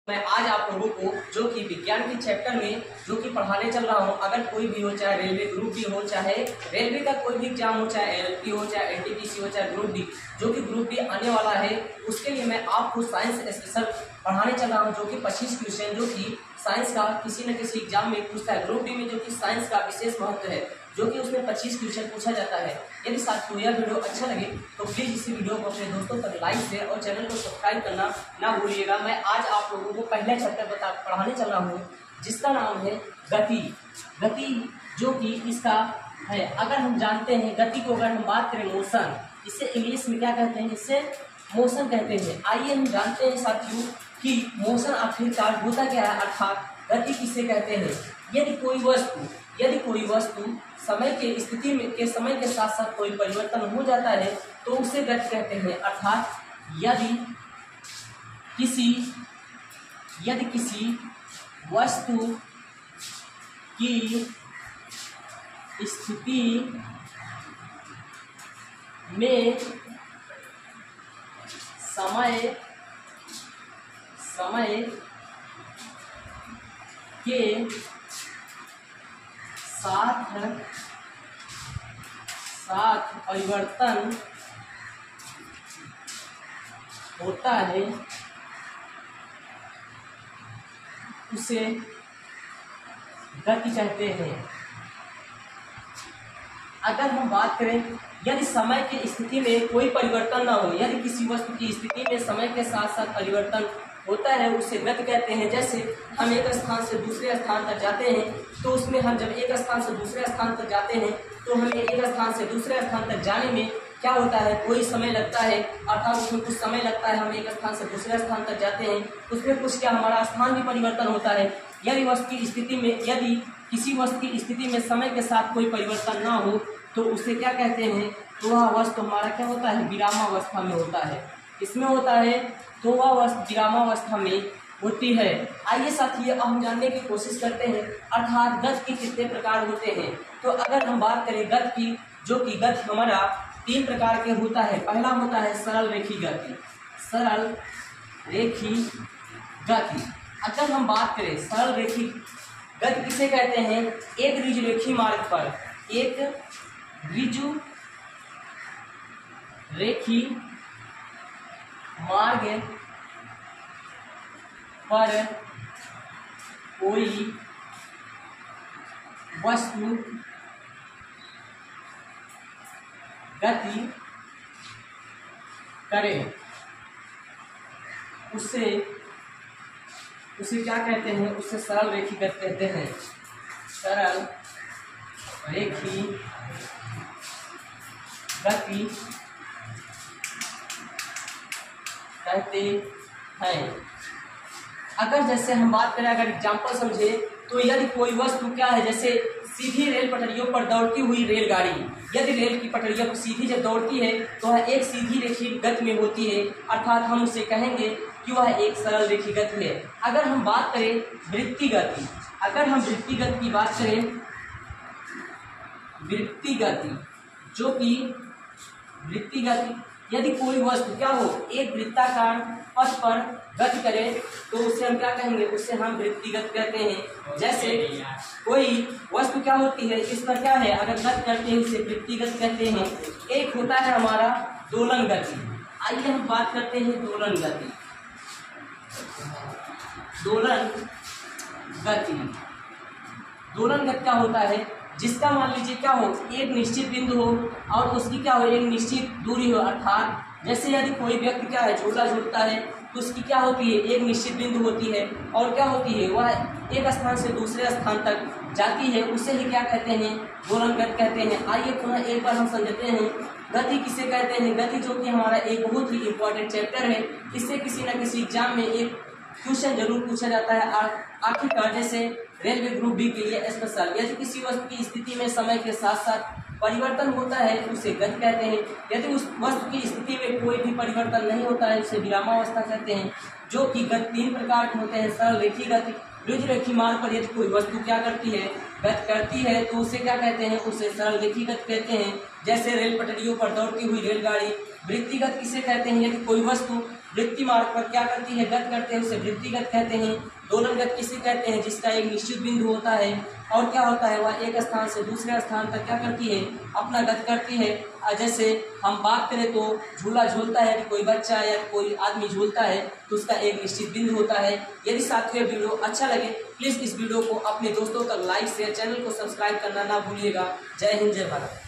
मैं आज आप लोगों को जो कि विज्ञान के चैप्टर में जो कि पढ़ाने चल रहा हूँ, अगर कोई भी हो, चाहे रेलवे ग्रुप डी हो, चाहे रेलवे का कोई भी एग्जाम हो, चाहे एलपी हो, चाहे एनटीपीसी हो, चाहे ग्रुप डी, जो कि ग्रुप डी आने वाला है, उसके लिए मैं आपको साइंस स्पेशल पढ़ाने चल रहा हूँ, जो कि 25 क्वेश्चन जो कि साइंस का किसी न किसी एग्जाम में पूछता है। ग्रुप डी में जो कि साइंस का विशेष महत्व है, जो कि उसमें 25 क्वेश्चन पूछा जाता है। यदि साथियों यह वीडियो अच्छा लगे तो प्लीज़ इस वीडियो को अपने दोस्तों तक लाइक शेयर और चैनल को सब्सक्राइब करना ना भूलिएगा। मैं आज आप लोगों को पहला चैप्टर पढ़ाने चल रहा हूँ, जिसका नाम है गति। गति जो कि इसका है, अगर हम जानते हैं गति को, अगर हम बात करें मोशन, इसे इंग्लिश में क्या कहते हैं, इसे मोशन कहते हैं। आइए हम जानते हैं साथियों कि मोशन आखिरकार होता क्या है, अर्थात गति किसे कहते हैं। यदि कोई वस्तु समय के स्थिति में के समय के साथ साथ कोई परिवर्तन हो जाता है तो उसे गति कहते हैं। अर्थात यदि किसी वस्तु की स्थिति में समय के साथ परिवर्तन होता है, उसे गति कहते हैं। अगर हम बात करें, यदि समय की स्थिति में कोई परिवर्तन ना हो, यदि किसी वस्तु की स्थिति में समय के साथ साथ परिवर्तन होता है, उसे गति कहते हैं। जैसे हम एक स्थान से दूसरे स्थान तक जाते हैं, तो उसमें हम जब एक स्थान से दूसरे स्थान तक जाते हैं तो हमें एक स्थान से दूसरे स्थान तक जाने में क्या होता है, कोई समय लगता है, अर्थात उसमें कुछ समय लगता है। हम एक स्थान से दूसरे स्थान तक जाते हैं, उसमें कुछ क्या हमारा स्थान भी परिवर्तन होता है। यदि किसी वस्तु की स्थिति में समय के साथ कोई परिवर्तन ना हो तो उसे क्या कहते हैं, तो वह वस्तु हमारा क्या होता है, विरामावस्था में होता है। इसमें होता है तो वह वस्तु विरामावस्था में होती है। आइए साथियों अब हम जानने की कोशिश करते हैं, अर्थात गति के कितने प्रकार होते हैं। तो अगर हम बात करें गति की, जो कि गति हमारा 3 प्रकार के होता है। पहला होता है सरल रेखी गति। सरल रेखी गति, अगर हम बात करें सरल रेखी गति किसे कहते हैं, एक ऋजुरेखी मार्ग पर, एक ऋजुरेखी मार्ग पर कोई वस्तु गति करे, उसे क्या कहते हैं, उसे सरल रेखी गति कहते हैं। सरल रेखी गति कहते हैं। अगर जैसे हम बात करें, अगर एग्जाम्पल समझे, तो यदि कोई वस्तु क्या है, जैसे सीधी रेल पटरियों पर दौड़ती हुई रेलगाड़ी, यदि रेल की पटरियों पर सीधी जब दौड़ती है तो वह एक सीधी रेखी गति में होती है, अर्थात हम उसे कहेंगे कि वह एक सरल रेखी गति है। अगर हम बात करें वृत्तीय गति, अगर हम वृत्तीय गति की बात करें, वृत्तीय गति जो कि वृत्तीय गति, यदि कोई वस्तु क्या हो, एक वृत्ताकार पथ पर गति करे तो उसे हम क्या कहेंगे, उसे हम वृत्तीय गति कहते हैं। जैसे कोई वस्तु क्या होती है, इस पर क्या है, अगर गति करते हैं उसे वृत्तीय गति कहते हैं। एक होता है हमारा दोलन गति। आइए हम बात करते हैं दोलन गति। दोलन गति क्या होता है, जिसका मान लीजिए क्या हो, एक निश्चित बिंदु हो और उसकी क्या हो, एक निश्चित दूरी हो। अर्थात जैसे यदि कोई व्यक्ति क्या है, झूला झूलता है तो उसकी क्या होती है, एक निश्चित बिंदु होती है और क्या होती है, वह एक स्थान से दूसरे स्थान तक जाती है, उसे ही क्या कहते हैं, दोलन गति कहते हैं। आइए पुनः एक बार हम समझते हैं गति किसे कहते हैं। गति जो कि हमारा एक बहुत ही इंपॉर्टेंट चैप्टर है, इससे किसी न किसी एग्जाम में एक क्वेश्चन जरूर पूछा जाता है। आखिरकार जैसे रेलवे ग्रुप डी के लिए स्पेशल, यदि किसी वस्तु की स्थिति में समय के साथ साथ परिवर्तन होता है उसे गति कहते हैं। यदि उस वस्तु की स्थिति में कोई भी परिवर्तन नहीं होता है उसे विरामावस्था कहते हैं। जो कि गति 3 प्रकार के होते हैं, सरल रेखी गति, ऋजुरेखी मार्ग पर यदि कोई वस्तु क्या करती है, गति करती है तो उसे क्या कहते हैं, उसे सरल रेखी गति कहते हैं। जैसे रेल पटरियों पर दौड़ती हुई रेलगाड़ी। वृत्तीय गति किसे कहते हैं, यदि कोई वस्तु वृत्ति मार्ग पर क्या करती है, गति करते हैं, उसे वृत्तिगत कहते हैं। दोलन गति किसे कहते हैं, जिसका एक निश्चित बिंदु होता है और क्या होता है, वह एक स्थान से दूसरे स्थान तक क्या करती है, अपना गति करती है। जैसे हम बात करें तो झूला झूलता है, कोई बच्चा या कोई आदमी झूलता है तो उसका एक निश्चित बिंदु होता है। यदि साथियों वीडियो अच्छा लगे प्लीज इस वीडियो को अपने दोस्तों तक लाइक शेयर, चैनल को सब्सक्राइब करना ना भूलिएगा। जय हिंद, जय भारत।